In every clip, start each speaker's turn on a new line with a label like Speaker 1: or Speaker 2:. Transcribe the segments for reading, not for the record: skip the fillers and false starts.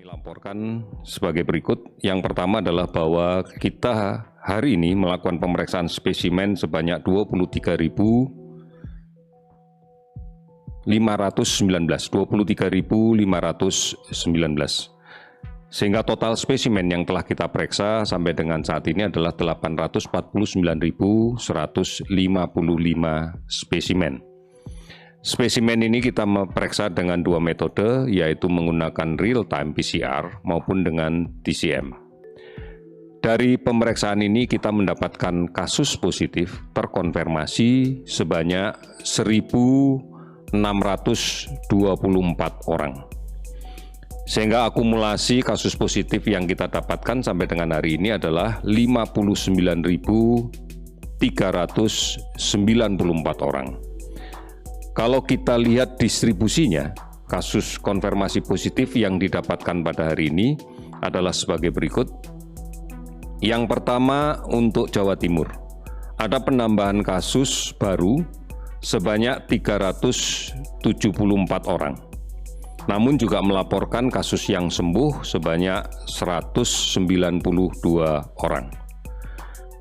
Speaker 1: Kami laporkan sebagai berikut. Yang pertama adalah bahwa kita hari ini melakukan pemeriksaan spesimen sebanyak 23.519. Sehingga total spesimen yang telah kita periksa sampai dengan saat ini adalah 849.155 spesimen. Spesimen ini kita memeriksa dengan dua metode, yaitu menggunakan real-time PCR maupun dengan TCM. Dari pemeriksaan ini kita mendapatkan kasus positif terkonfirmasi sebanyak 1.624 orang. Sehingga akumulasi kasus positif yang kita dapatkan sampai dengan hari ini adalah 59.394 orang. Kalau kita lihat distribusinya, kasus konfirmasi positif yang didapatkan pada hari ini adalah sebagai berikut. Yang pertama untuk Jawa Timur, ada penambahan kasus baru sebanyak 374 orang. Namun juga melaporkan kasus yang sembuh sebanyak 192 orang.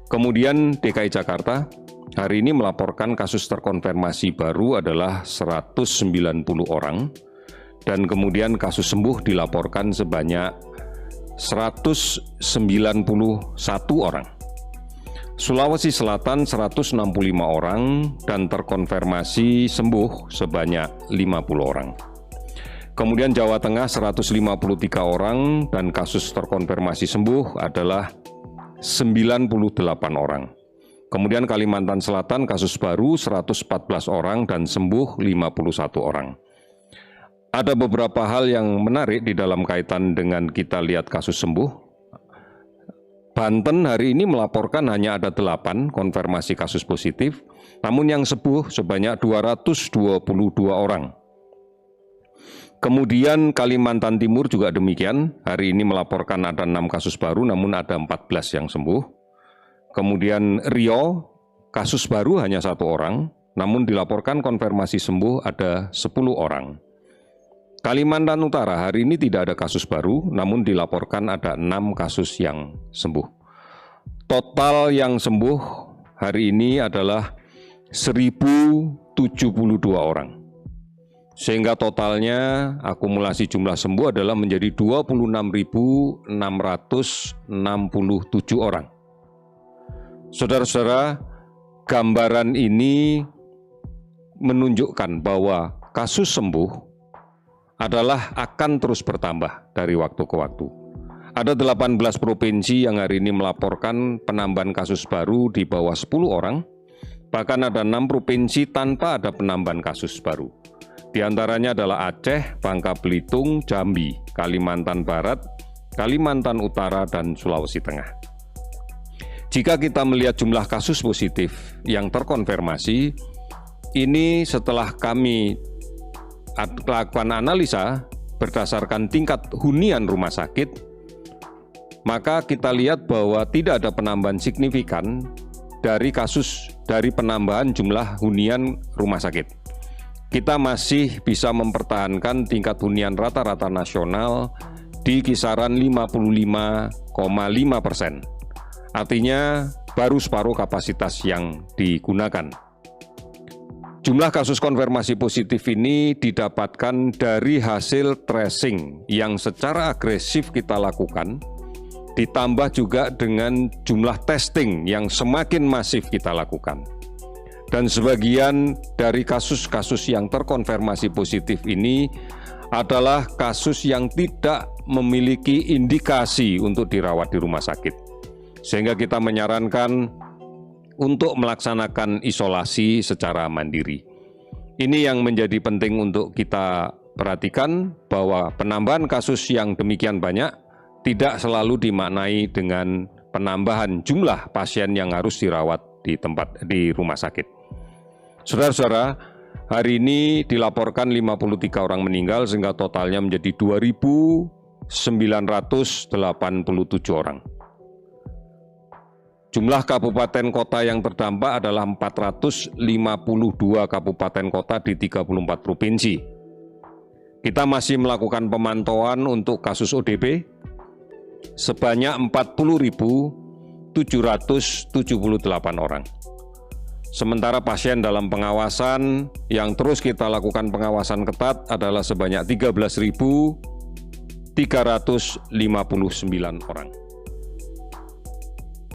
Speaker 1: Kemudian DKI Jakarta, hari ini melaporkan kasus terkonfirmasi baru adalah 190 orang dan kemudian kasus sembuh dilaporkan sebanyak 191 orang. Sulawesi Selatan 165 orang dan terkonfirmasi sembuh sebanyak 50 orang. Kemudian Jawa Tengah 153 orang dan kasus terkonfirmasi sembuh adalah 98 orang. Kemudian Kalimantan Selatan kasus baru 114 orang dan sembuh 51 orang. Ada beberapa hal yang menarik di dalam kaitan dengan kita lihat kasus sembuh. Banten hari ini melaporkan hanya ada 8 konfirmasi kasus positif, namun yang sembuh sebanyak 222 orang. Kemudian Kalimantan Timur juga demikian, hari ini melaporkan ada 6 kasus baru namun ada 14 yang sembuh. Kemudian Riau, kasus baru hanya 1 orang, namun dilaporkan konfirmasi sembuh ada 10 orang. Kalimantan Utara hari ini tidak ada kasus baru, namun dilaporkan ada 6 kasus yang sembuh. Total yang sembuh hari ini adalah 1.072 orang. Sehingga totalnya akumulasi jumlah sembuh adalah menjadi 26.667 orang. Saudara-saudara, gambaran ini menunjukkan bahwa kasus sembuh adalah akan terus bertambah dari waktu ke waktu. Ada 18 provinsi yang hari ini melaporkan penambahan kasus baru di bawah 10 orang, bahkan ada 6 provinsi tanpa ada penambahan kasus baru. Di antaranya adalah Aceh, Bangka Belitung, Jambi, Kalimantan Barat, Kalimantan Utara, dan Sulawesi Tengah. Jika kita melihat jumlah kasus positif yang terkonfirmasi, ini setelah kami lakukan analisa berdasarkan tingkat hunian rumah sakit, maka kita lihat bahwa tidak ada penambahan signifikan dari penambahan jumlah hunian rumah sakit. Kita masih bisa mempertahankan tingkat hunian rata-rata nasional di kisaran 55,5%. Artinya baru separuh kapasitas yang digunakan. Jumlah kasus konfirmasi positif ini didapatkan dari hasil tracing yang secara agresif kita lakukan, ditambah juga dengan jumlah testing yang semakin masif kita lakukan. Dan sebagian dari kasus-kasus yang terkonfirmasi positif ini adalah kasus yang tidak memiliki indikasi untuk dirawat di rumah sakit. Sehingga kita menyarankan untuk melaksanakan isolasi secara mandiri. Ini yang menjadi penting untuk kita perhatikan, bahwa penambahan kasus yang demikian banyak tidak selalu dimaknai dengan penambahan jumlah pasien yang harus dirawat di rumah sakit. Saudara-saudara, hari ini dilaporkan 53 orang meninggal sehingga totalnya menjadi 2.987 orang. Jumlah kabupaten kota yang terdampak adalah 452 kabupaten kota di 34 provinsi. Kita masih melakukan pemantauan untuk kasus ODP sebanyak 40.778 orang. Sementara pasien dalam pengawasan yang terus kita lakukan pengawasan ketat adalah sebanyak 13.359 orang.